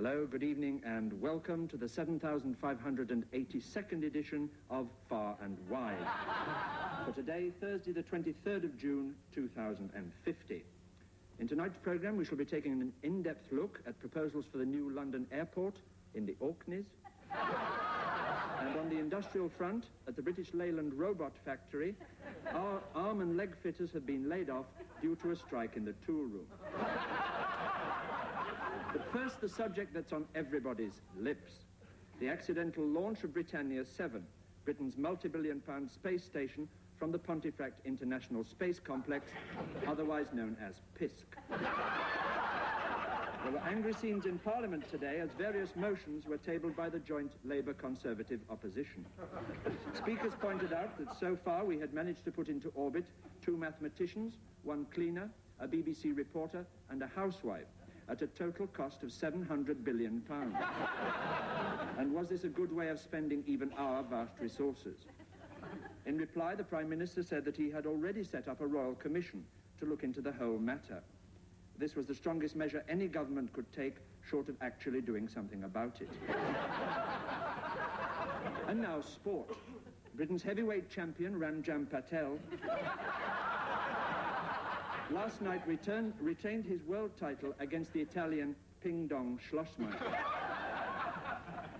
Hello, good evening, and welcome to the 7,582nd edition of Far and Wide. For today, Thursday, the 23rd of June, 2050. In tonight's programme, we shall be taking an in-depth look at proposals for the new London airport in the Orkneys, and on the industrial front, at the British Leyland Robot Factory, our arm and leg fitters have been laid off due to a strike in the tool room. But first, the subject that's on everybody's lips. The accidental launch of Britannia 7, Britain's multi-billion-pound space station from the Pontefract International Space Complex, otherwise known as PISC. There were angry scenes in Parliament today as various motions were tabled by the joint Labour-Conservative opposition. Speakers pointed out that so far we had managed to put into orbit 2 mathematicians, 1 cleaner, a BBC reporter and a housewife, at a total cost of £700 billion. And was this a good way of spending even our vast resources? In reply, the Prime Minister said that he had already set up a royal commission to look into the whole matter. This was the strongest measure any government could take, short of actually doing something about it. And now sport. Britain's heavyweight champion, Ranjam Patel, last night retained his world title against the Italian Ping Dong Schlossmann.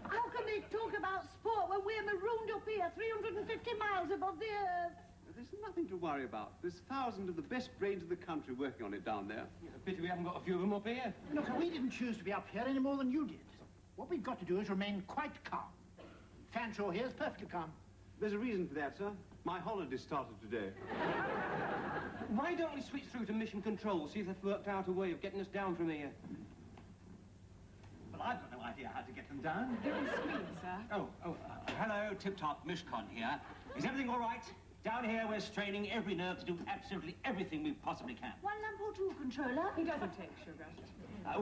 How can they talk about sport when we're marooned up here 350 miles above the earth? There's nothing to worry about. There's thousands of the best brains of the country working on it down there. It's a pity we haven't got a few of them up here. Look, we didn't choose to be up here any more than you did. What we've got to do is remain quite calm. Fanshawe here is perfectly calm. There's a reason for that, sir. My holiday started today. Why don't we switch through to mission control, see if they've worked out a way of getting us down from here? Well, I've got no idea how to get them down. Very sweet, sir. Hello, Tip-Top Mishcon here. Is everything all right? Down here, we're straining every nerve to do absolutely everything we possibly can. 1 lamp or 2, controller? He doesn't take sugar.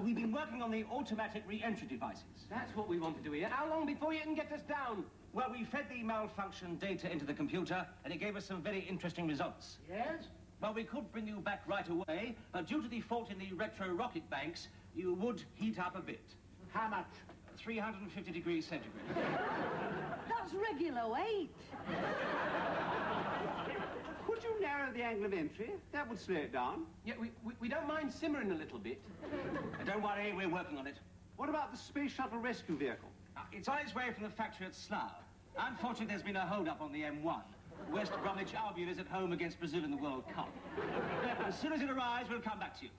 We've been working on the automatic re-entry devices. That's what we want to do here. How long before you can get us down? Well, we fed the malfunction data into the computer, and it gave us some very interesting results. Yes? Well, we could bring you back right away, but due to the fault in the retro-rocket banks, you would heat up a bit. How much? 350 degrees centigrade. That's regular weight. Could you narrow the angle of entry? That would slow it down. Yeah, we don't mind simmering a little bit. Don't worry, we're working on it. What about the Space Shuttle Rescue Vehicle? It's on its way from the factory at Slough. Unfortunately, there's been a hold-up on the M1. West Bromwich Albion is at home against Brazil in the World Cup. As soon as it arrives, we'll come back to you.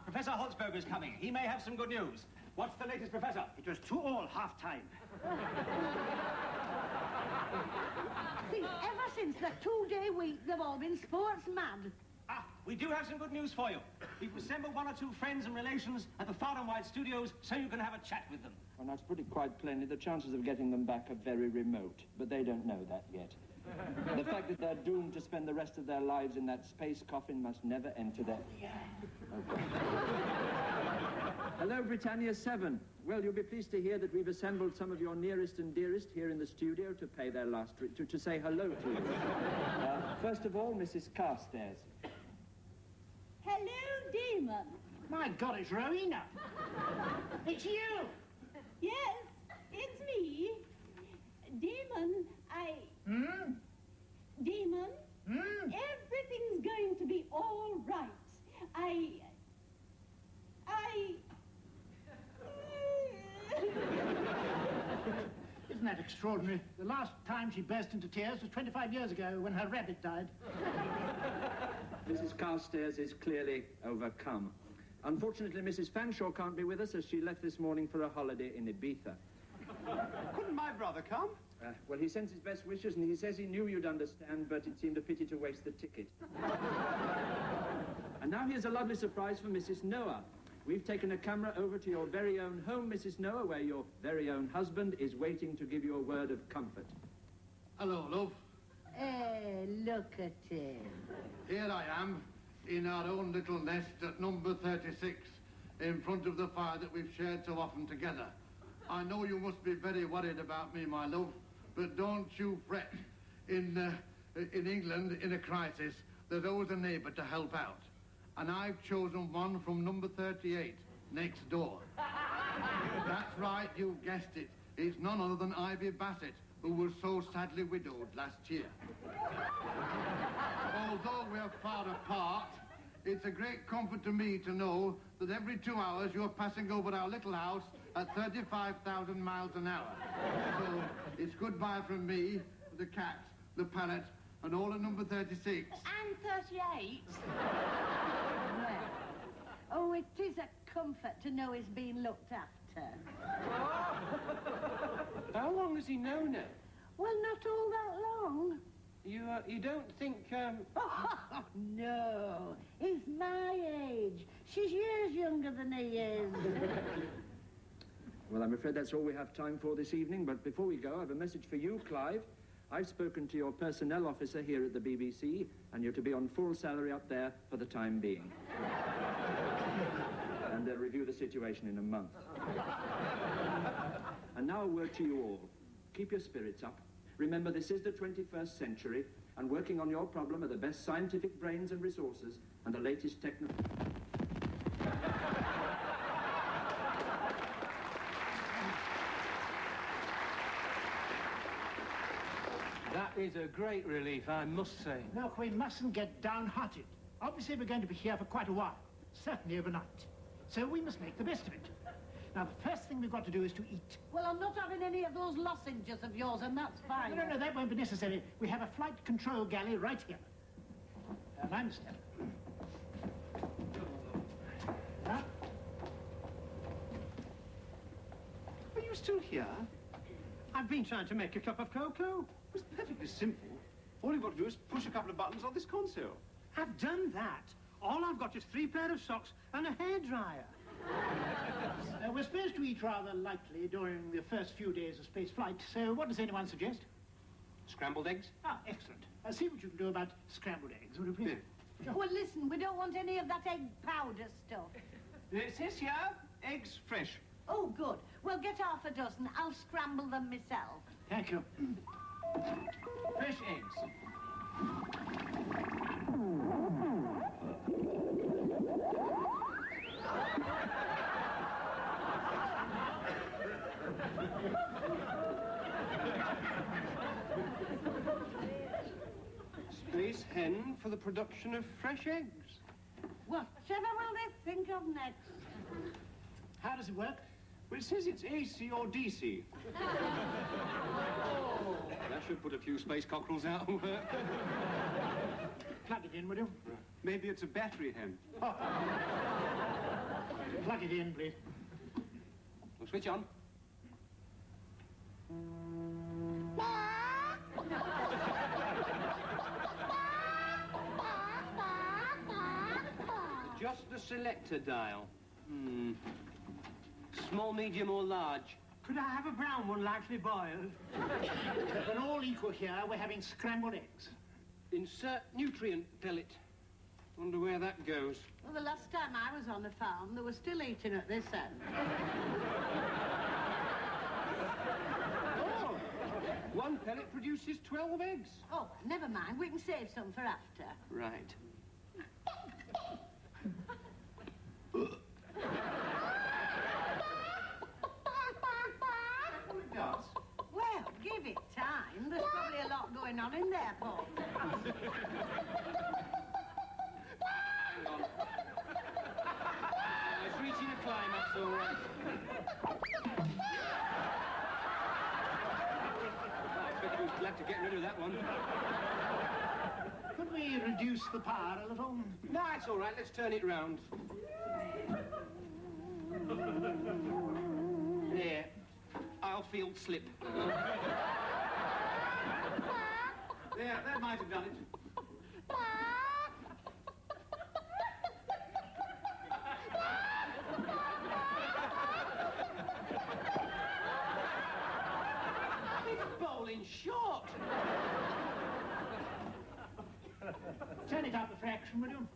Professor Holzberger is coming. He may have some good news. What's the latest, Professor? It was 2-2, half-time. See, ever since the 2-day week, they've all been sports mad. We do have some good news for you. We've assembled 1 or 2 friends and relations at the Far and Wide studios so you can have a chat with them. Well, now, to put it quite plainly, the chances of getting them back are very remote, but they don't know that yet. The fact that they're doomed to spend the rest of their lives in that space coffin must never enter their... Okay. Hello, Britannia 7. Well, you'll be pleased to hear that we've assembled some of your nearest and dearest here in the studio to pay their last... to say hello to you. First of all, Mrs. Carstairs. Hello, Damon. My God, it's Rowena. It's you. Yes, it's me. Damon, Damon, everything's going to be all right. Isn't that extraordinary? The last time she burst into tears was 25 years ago when her rabbit died. Mrs. Carstairs is clearly overcome. Unfortunately, Mrs. Fanshawe can't be with us as she left this morning for a holiday in Ibiza. Couldn't my brother come? Well, he sends his best wishes and he says he knew you'd understand, but it seemed a pity to waste the ticket. And now here's a lovely surprise for Mrs. Noah. We've taken a camera over to your very own home, Mrs. Noah, where your very own husband is waiting to give you a word of comfort. Hello, love. Look at him. Here I am, in our own little nest at number 36, in front of the fire that we've shared so often together. I know you must be very worried about me, my love, but don't you fret. In England, in a crisis, there's always a neighbour to help out. And I've chosen one from number 38, next door. That's right, you guessed it. It's none other than Ivy Bassett, who was so sadly widowed last year. Although we're far apart, it's a great comfort to me to know that every 2 hours you're passing over our little house at 35,000 miles an hour. So it's goodbye from me, the cat, the parrot, and all at number 36. And 38? Well, oh, it is a comfort to know he's being looked after. How long has he known her? Well, not all that long. You don't think, Oh, no. He's my age. She's years younger than he is. Well, I'm afraid that's all we have time for this evening, but before we go, I have a message for you, Clive. I've spoken to your personnel officer here at the BBC, and you're to be on full salary up there for the time being. And they'll review the situation in a month. And now a word to you all. Keep your spirits up. Remember, this is the 21st century, and working on your problem are the best scientific brains and resources and the latest technology. that is a great relief, I must say. Look, we mustn't get downhearted. Obviously, we're going to be here for quite a while, certainly overnight. So we must make the best of it. Now, the first thing we've got to do is to eat. Well, I'm not having any of those lozenges of yours, and that's fine. No, that won't be necessary. We have a flight control galley right here. Mind step. Now. Are you still here? I've been trying to make a cup of cocoa. It's perfectly simple. All you've got to do is push a couple of buttons on this console. I've done that. All I've got is 3 pairs of socks and a hairdryer. We're supposed to eat rather lightly during the first few days of space flight, so what does anyone suggest? Scrambled eggs? Ah, excellent. See what you can do about scrambled eggs, would you please? Yeah. Well, listen, we don't want any of that egg powder stuff. It says here, eggs fresh. Oh, good. Well, get half a dozen. I'll scramble them myself. Thank you. Fresh eggs. Space hen for the production of fresh eggs. Whatever will they think of next? How does it work? Well, it says it's AC or DC. That should put a few space cockerels out of work. Plug it in, would you? Maybe it's a battery hen. Plug it in, please. Well, switch on. Just the selector dial. Small, medium, or large? Could I have a brown one, lightly boiled? We're all equal here. We're having scrambled eggs. Insert nutrient pellet. Wonder where that goes. Well, the last time I was on the farm, they were still eating at this end. Oh! One pellet produces 12 eggs. Oh, never mind. We can save some for after. Right. Well, give it time. There's probably a lot going on in there, Paul. Hang on. It's reaching a climax, all right. I expect he was glad to get rid of that one. Could we reduce the power a little? No, it's all right. Let's turn it round. There. I'll field slip. There, that might have done it. It's bowling short. Turn it up a fraction, would you?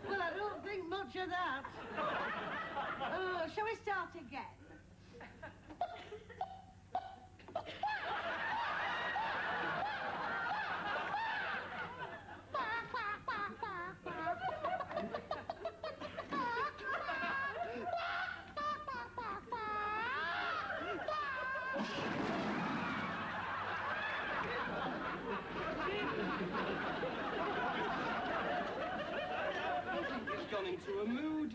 Well, I don't think much of that. Shall we start again? into a mood.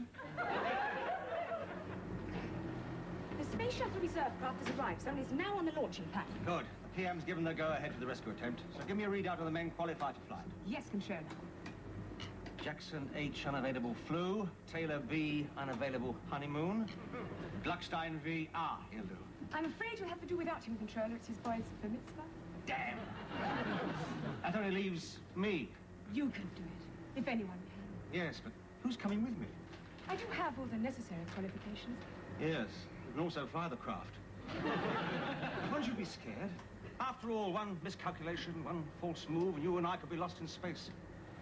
The Space Shuttle Reserve craft has arrived, so it's now on the launching pad. Good. The PM's given the go-ahead for the rescue attempt, so give me a readout of the men qualified to fly it. Yes, Controller. Jackson H, unavailable flu. Taylor B, unavailable honeymoon. Gluckstein V, he'll do. I'm afraid you'll have to do without him, Controller. It's his boy's bar mitzvah. Damn! That only leaves me. You can do it, if anyone can. Yes, but who's coming with me? I do have all the necessary qualifications. Yes, you can also fly the craft. One should be scared. After all, one miscalculation, one false move, and you and I could be lost in space.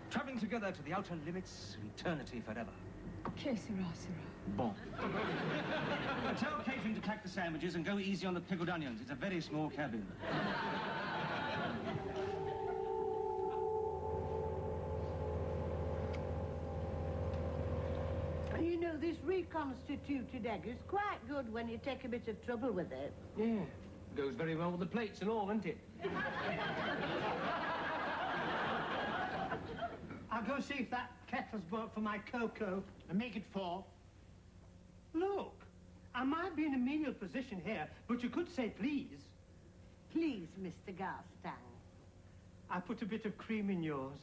Traveling together to the outer limits of eternity forever. Que sera, sera. Bon. Tell catering to pack the sandwiches and go easy on the pickled onions. It's a very small cabin. You know, this reconstituted egg is quite good when you take a bit of trouble with it. Yeah, goes very well with the plates and all, doesn't it? I'll go see if that kettle's bought for my cocoa and make it 4. Look, I might be in a menial position here, but you could say please. Please, Mr. Garstang. I put a bit of cream in yours.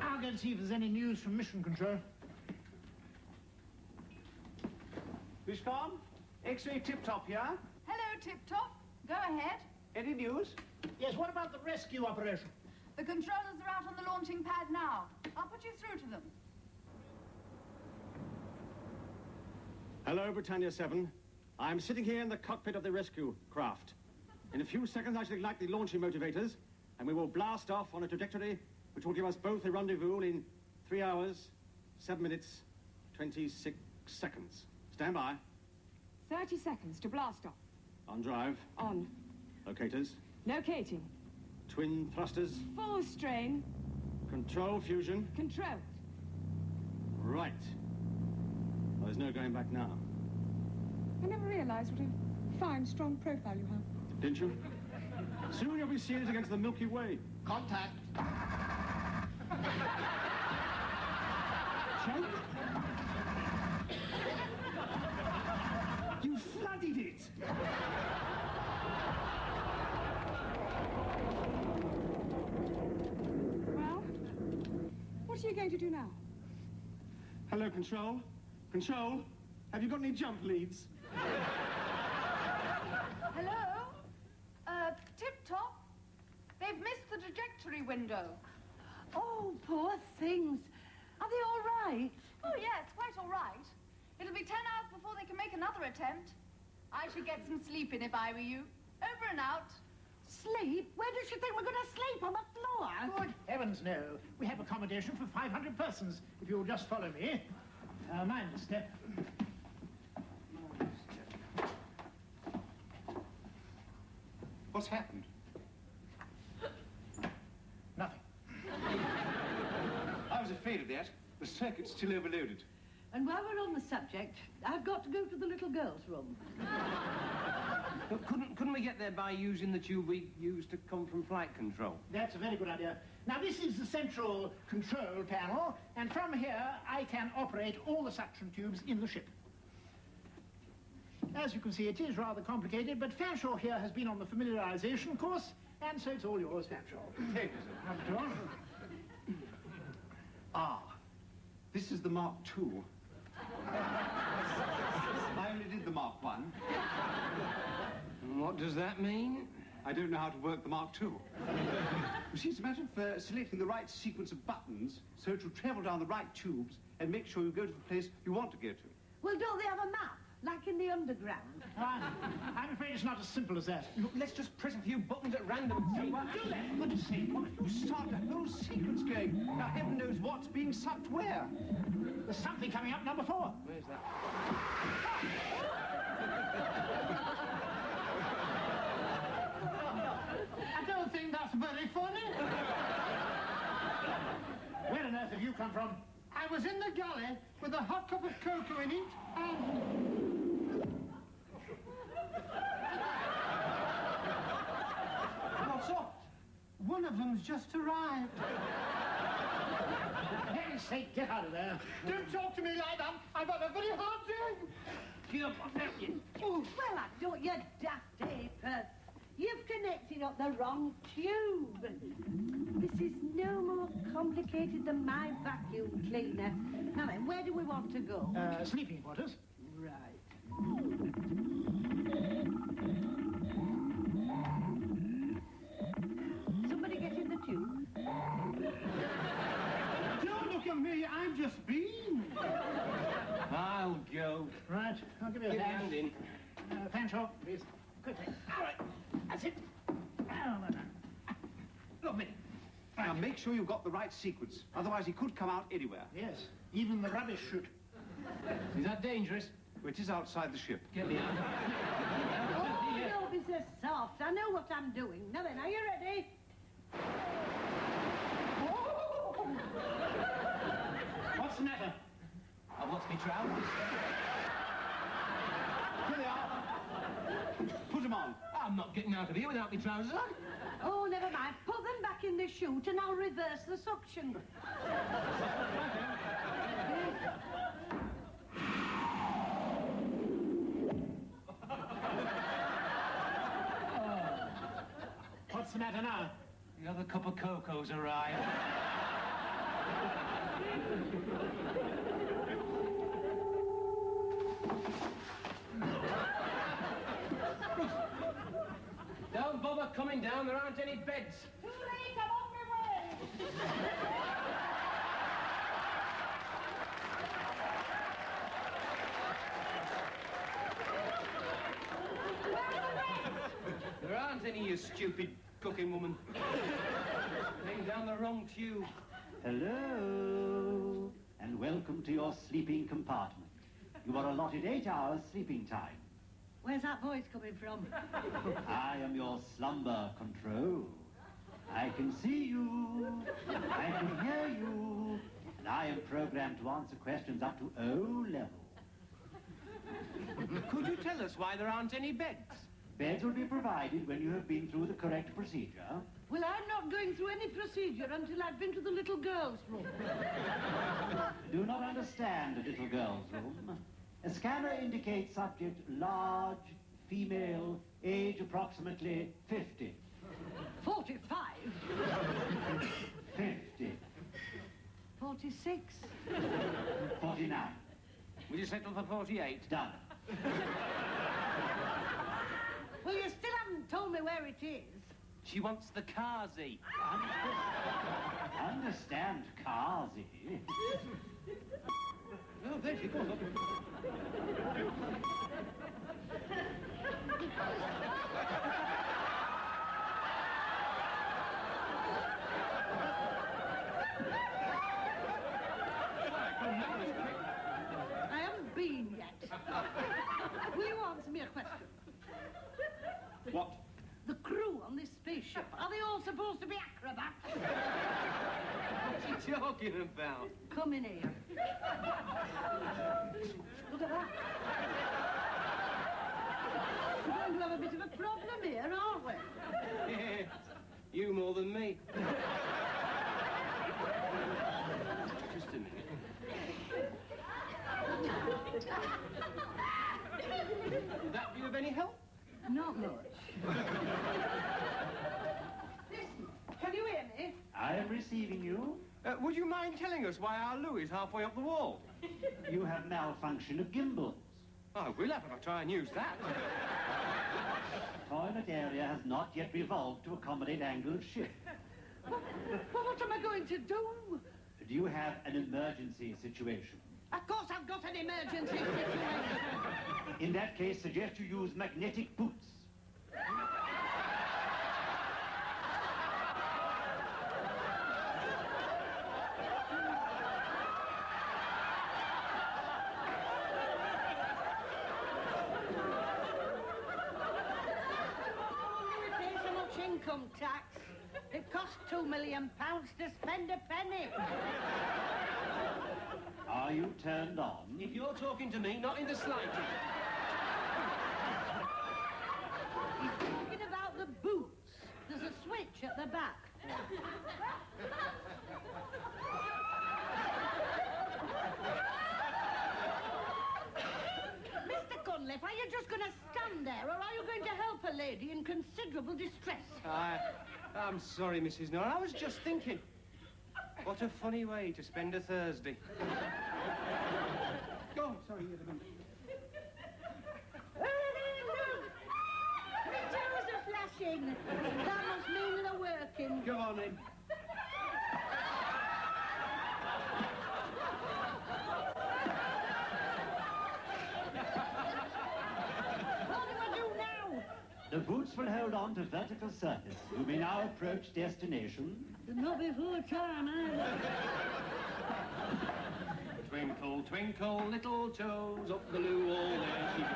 I'll go and see if there's any news from Mission Control. Miss Farm, X-ray tip-top here. Hello, Tip-Top. Go ahead. Any news? Yes, what about the rescue operation? The controllers are out on the launching pad now. I'll put you through to them. Hello, Britannia 7. I'm sitting here in the cockpit of the rescue craft. In a few seconds, I shall ignite the launching motivators, and we will blast off on a trajectory which will give us both a rendezvous in 3 hours, 7 minutes, 26 seconds. Stand by. 30 seconds to blast off. On drive. On. Locators. Locating. Twin thrusters. Full strain. Control fusion. Controlled. Right. Well, there's no going back now. I never realized what a fine, strong profile you have. Didn't you? Soon you'll be seeing us against the Milky Way. Contact. Choke? You flooded it! Well, what are you going to do now? Hello, Control. Control, have you got any jump leads? Hello? Tip-Top? They've missed the trajectory window. Oh, poor things. Are they all right? Oh, yes, quite all right. It'll be 10 hours before they can make another attempt. I should get some sleep in if I were you. Over and out. Sleep? Where does she think we're going to sleep? On the floor? Good heavens, no. We have accommodation for 500 persons, if you'll just follow me. Mind the step. What's happened? Nothing. I was afraid of that. The circuit's still overloaded. And while we're on the subject, I've got to go to the little girl's room. But couldn't we get there by using the tube we used to come from flight control? That's a very good idea. Now, this is the central control panel, and from here, I can operate all the suction tubes in the ship. As you can see, it is rather complicated, but Fanshawe here has been on the familiarization course, and so it's all yours, Fanshawe. Thank you, sir. This is the Mark II. I only did the Mark I. What does that mean? I don't know how to work the Mark II. You see, it's a matter of selecting the right sequence of buttons so it will travel down the right tubes and make sure you go to the place you want to go to. Well, don't they have a map, like in the underground? I'm afraid it's not as simple as that. Look, let's just press a few buttons at random. Do that, for goodness sake. You start the whole sequence going. Now, heaven knows what's being sucked where. There's something coming up, number 4. Where's that? I don't think that's very funny. Where on earth have you come from? I was in the galley with a hot cup of cocoa in it, and... What's up? One of them's just arrived. Christ's sake, get out of there. Don't talk to me like that. I've had a very hard day. Well, I don't, you daft ape. You've connected up the wrong tube. This is no more complicated than my vacuum cleaner. Now then, where do we want to go? Sleeping quarters. Right. Somebody get in the tube. Don't look at me, I'm just being. I'll go. Right, I'll give you a Give me a hand. hand in. Fanshawe, please. Quickly. All right, that's it. Lovely. Now make sure you've got the right sequence, otherwise he could come out anywhere. Yes, even the rubbish should. Is that dangerous? Well, it is outside the ship. Get me out. Oh, don't be so soft. I know what I'm doing. Now then, are you ready? What's the matter? I've lost my trousers. Here they are. Put them on. I'm not getting out of here without my trousers on. Oh, never mind. Put them back in the chute and I'll reverse the suction. What's the matter now? The other cup of cocoa's arrived. Don't bother coming down, there aren't any beds. Too late, I'm on my way. There aren't any, you stupid cooking woman. Came down the wrong tube. Hello, and welcome to your sleeping compartment. You are allotted 8 hours sleeping time. Where's that voice coming from? I am your slumber control. I can see you, I can hear you, and I am programmed to answer questions up to O level. Could you tell us why there aren't any beds? Beds will be provided when you have been through the correct procedure. Well, I'm not going through any procedure until I've been to the little girl's room. Do not understand a little girl's room. A scanner indicates subject large, female, age approximately 50. 45. 50. 46. 49. Will you settle for 48? Done. Well, you still haven't told me where it is. She wants the Kazi. Understand, Kazi. Oh, there she goes. I haven't been yet. Will you answer me a question? What? The crew on this spaceship, are they all supposed to be acrobats? What's she talking about? Come in here. Look at that. We're going to have a bit of a problem here, aren't we? Yeah, you more than me. Just a minute. Would that be of any help? Not much. Listen, can you hear me? I am receiving you. Would you mind telling us why our loo is halfway up the wall? You have malfunction of gimbals. Oh, we'll have to try and use that. Toilet area has not yet revolved to accommodate angle of shift. Well, what am I going to do? Do you have an emergency situation? Of course I've got an emergency situation. In that case, suggest you use magnetic boots. We pay so much income tax. It costs £2 million to spend a penny. Are you turned on? If you're talking to me, not in the slightest. He's talking about the boots. There's a switch at the back. Cunliffe, are you just going to stand there, or are you going to help a lady in considerable distress? I'm sorry, Mrs. Norah. I was just thinking. What a funny way to spend a Thursday. Oh, sorry, you're the man. My toes are flashing. That must mean they're working. Come on, then. What do I do now? The boots will hold on to vertical surface. You may now approach destination. Not before time, either. Twinkle, twinkle, little toes, up the loo wall, there she goes.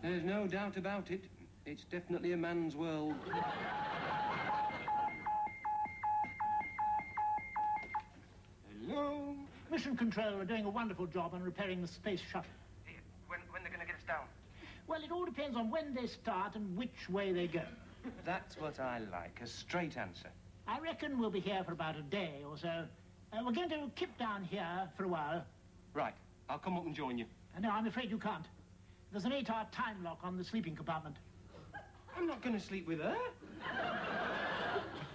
There's no doubt about it. It's definitely a man's world. Hello? Mission Control are doing a wonderful job on repairing the space shuttle. When they're going to get us down? Well, it all depends on when they start and which way they go. That's what I like, a straight answer. I reckon we'll be here for about a day or so. We're going to keep down here for a while. Right, I'll come up and join you. No, I'm afraid you can't. There's an 8-hour time lock on the sleeping compartment. I'm not going to sleep with her.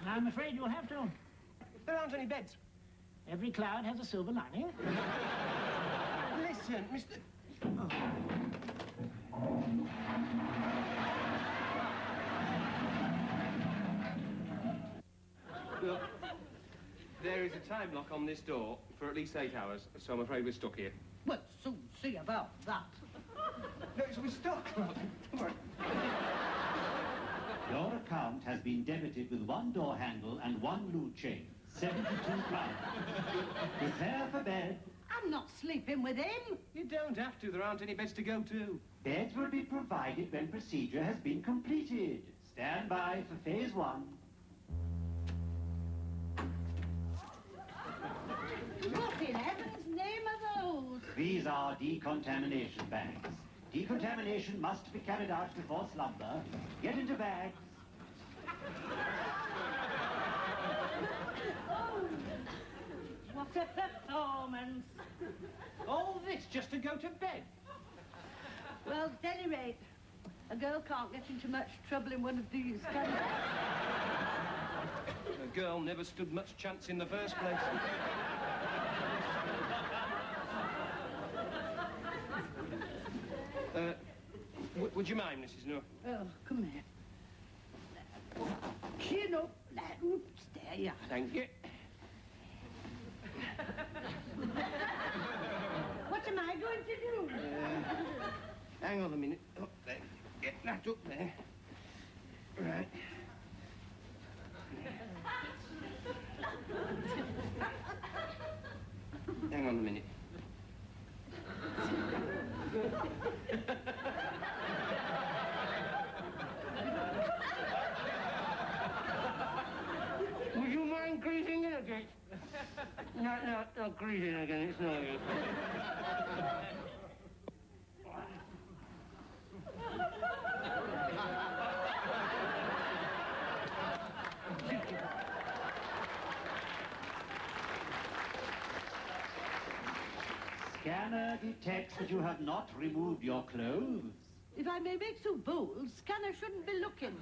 I'm afraid you'll have to. There aren't any beds. Every cloud has a silver lining. Listen, Mr... Oh. Look, there is a time lock on this door for at least 8 hours, so I'm afraid we're stuck here. Well, soon see about that. No, we're stuck. Come on. Your account has been debited with 1 door handle and 1 loo chain. 72 pounds. Prepare for bed. I'm not sleeping with him. You don't have to. There aren't any beds to go to. Beds will be provided when procedure has been completed. Stand by for phase 1. What in heaven's name are those? These are decontamination bags. Decontamination must be carried out before slumber. Get into bags. What a performance. All this just to go to bed? Well, at any rate, a girl can't get into much trouble in one of these, can she? A girl never stood much chance in the first place. Would you mind, Mrs. Noor? Oh, come here. Chin up. Oops, there you are. Thank you. What am I going to do? Hang on a minute. Up there. Get that up there. Right. Hang on a minute. Would you mind greasing it again? No, not greasing again, it's no use. Scanner detects that you have not removed your clothes. If I may make so bold, Scanner shouldn't be looking.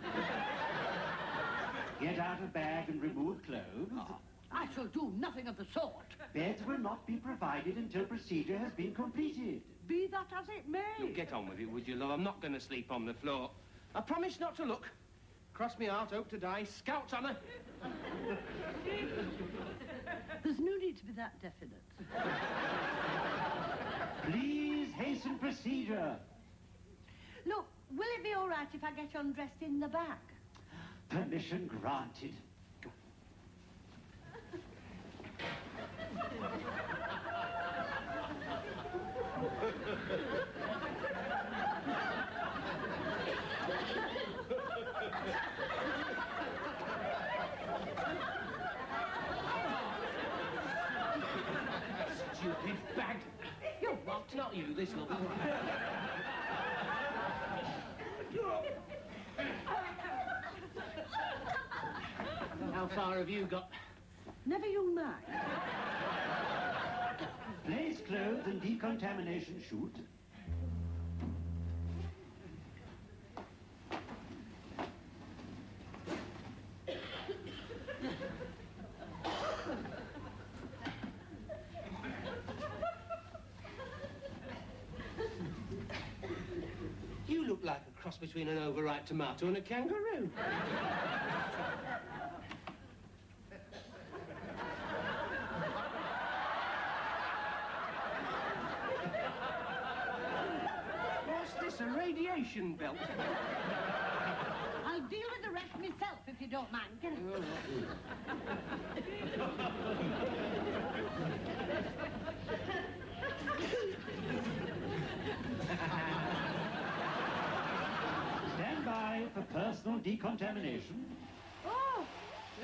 Get out of bag and remove clothes. I shall do nothing of the sort. Beds will not be provided until procedure has been completed. Be that as it may. You get on with it, would you, love? I'm not going to sleep on the floor. I promise not to look. Cross me heart, hope to die. Scout's honour. There's no need to be that definite. Please hasten procedure. Look, will it be all right if I get undressed in the back? Permission granted. Stupid bag. You what? Not you, this love. How far have you got? Never you mind. Place clothes and decontamination chute. You look like a cross between an overripe tomato and a kangaroo. What's this, a radiation belt? I'll deal with the rest myself, if you don't mind. Get it? Stand by for personal decontamination. Oh!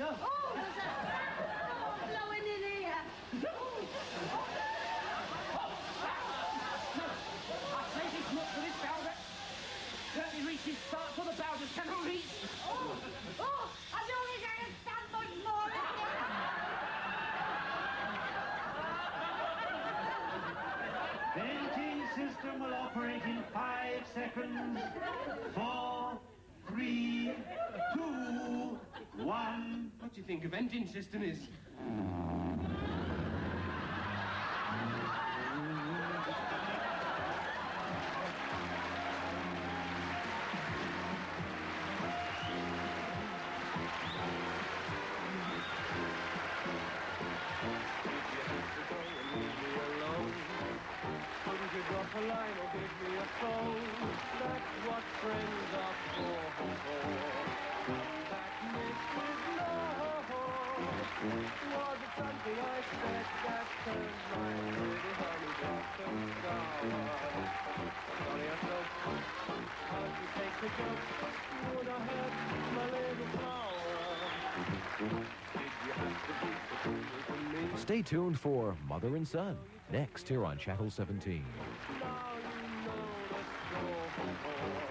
Oh, there's a sandstorm blowing in here. I say this much for this bowser. Certainly reaches start for the bowsers cannot reach. Oh, I don't think I can stand much more in Venting system will operate in 5 seconds. 4, 3, 2, 1. What do you think a venting system is? Drop a line or give me a phone. That's what friends are for. That Mrs. Love was it something I said that turned my pretty honey blossom sour. Sorry I'm so hard to take the joke. Would I have my little flower? Did you have to be so cruel to me? Stay tuned for Mother and Son, next here on Channel 17. Now you know the score.